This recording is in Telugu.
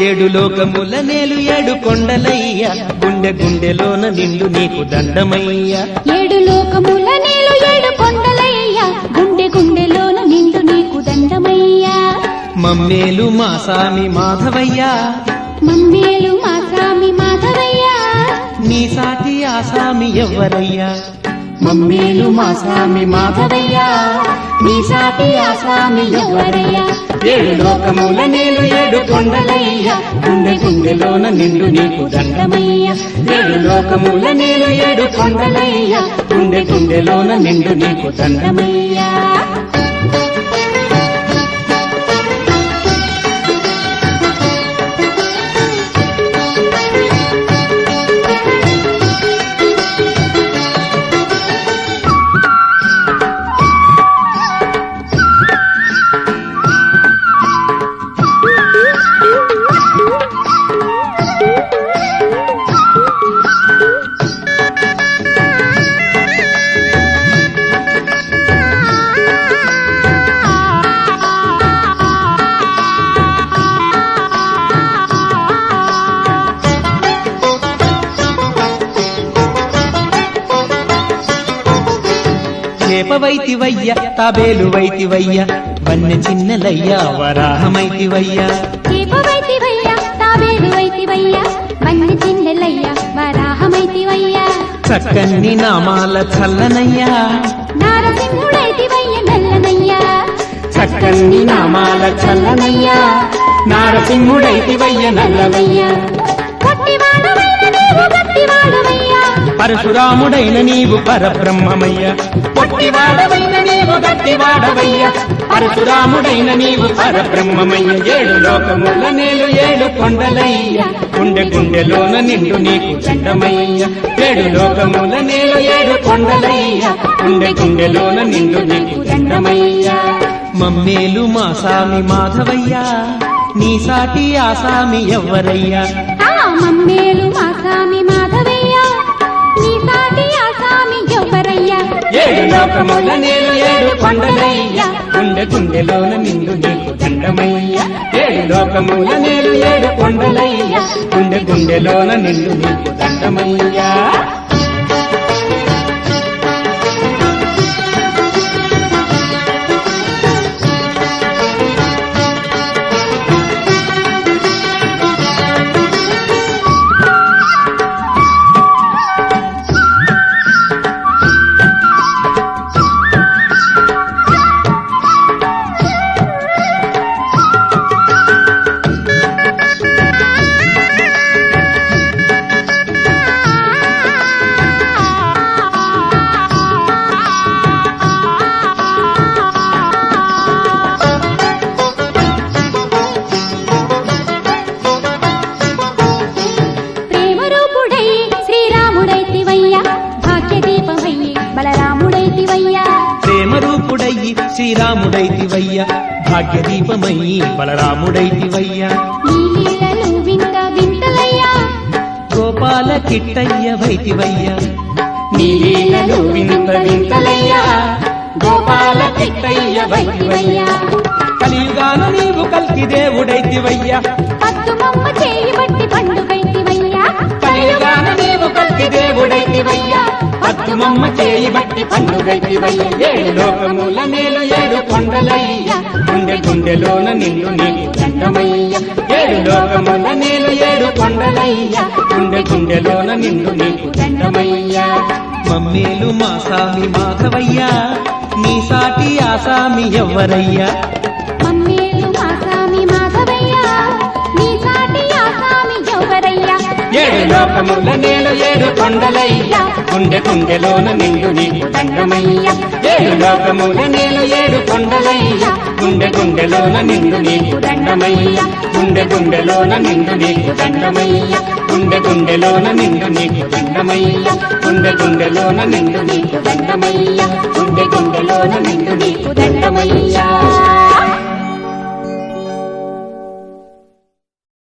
ఏడు లోకముల నేలు ఏడు కొండలయ్యా గుండె గుండెలోన నిండు నీకు దండమయ్యా ఏడు లోకముల నేలు ఏడు కొండలయ్యా గుండె గుండెలోన నిండు నీకు దండమయ్యా మమ్మేలు మా సామి మాధవయ్యా మమ్మేలు మా సామి మాధవయ్యా నీ సాటి ఆ సామి ఎవ్వరయ్యా మమ్మేలు మా సామి మాధవయ్యా నీ సాటి ఆ సామి ఎవ్వరయ్యా ఏడు లోకముల నేలు ఏడు కొండలయ్యా గుండె గుండెలోన నిండు నీకు దండమయ్యా ఏడు లోకముల నేలు ఏడు కొండలయ్యా గుండె గుండెలోన నిండు నీకు దండమయ్యా చేపవైతివయ్య తాబేలు వైతివయ్య వన్నె చిన్నలయ్యా వరాహమైతివయ్యా చేపవైతివయ్యా తాబేలు వైతివయ్యా వన్నె చిన్నలయ్యా వరాహమైతివయ్యా చక్కని నామాల చల్లనయ్యా నారసింహుడైతివయ్య నల్లనయ్యా చక్కని నామాల చల్లనయ్యా నారసింహుడైతివయ్య నల్లవయ్యా గట్టివాడవైన నీవు గట్టివాడవయ్యా పరశురాముడైన నీవు పరబ్రహ్మమయ్య పొట్టివాడవైన నీవు గట్టివాడవయ్య పరశురాముడైన నీవు పరబ్రహ్మమయ్య ఏడు లోకముల నేలు ఏడు కొండలయ్య గుండె గుండెలోన నిండు నీకు దండమయ్య ఏడు లోకముల నేలు ఏడు కొండలయ్య గుండె గుండెలోన నిండు నీకు దండమయ్య మమ్మేలు మా సామి మాధవయ్యా నీ సాటి ఆ సామి ఎవ్వరయ్యా మమ్మేలు మా సామి మాధవయ్యా నీ సాటి ఆ సామి ఎవ్వరయ్యా ఏడు లోకముల నేలు ఏడు కొండలయ్యా గుండె గుండెలోన నిండు నీకు దండమయ్యా ఏడు లోకముల నేలు ఏడు కొండలయ్యా గుండె గుండెలోన నిండు నీకు దండమయ్యా ప్రేమరూపుడయ్యి శ్రీరాముడైతివయ్యా భాగ్యదీపమయ్యి బలరాముడైతివయ్యా లీలలు వింత వింతలయ్యా గోపాల కిట్టయ్య వైతివయ్యా నీ లీలలు వింత వింతలయ్యా గోపాల కిట్టయ్య వైతివయ్యా కలియుగాన నీవు కల్కి దేవుడైతివయ్యా పద్దుమమ్మ చేయి బట్టి పండుగైతివయ్యా కలియుగాన నీవు కల్కి దేవుడైతివయ్యా పద్దుమమ్మ చేయి బట్టి పండుగైతివయ్యా ఏడు లోకముల నేలు ఏడు కొండలయ్యా గుండె గుండెలోన నిండు నీకు దండమయ్యా ఏడు లోకముల నేలు ఏడు కొండలయ్యా గుండె గుండెలోన నిండు నీకు దండమయ్యా మమ్మేలు మా సామి మాధవయ్యా నీ సాటి ఆ సామి ఎవ్వరయ్యా మమ్మేలు మా సామి మాధవయ్యా నీ సాటి ఆ సామి ఎవ్వరయ్యా ఏడు లోకముల నేలు ఏడు కొండలయ్యా గుండె గుండెలోన నిండు నీకు దండమయ్యా ఏడు లోకముల నేలు ఏడు కొండలయ్యా గుండె గుండెలోన నిండు నీకు దండమయ్యా గుండె గుండెలోన నిండు నీకు దండమయ్యా గుండె గుండెలోన నిండు నీకు దండమయ్యా గుండె గుండెలోన నిండు నీకు దండమయ్యా గుండె గుండెలోన నిండు నీకు దండమయ్యా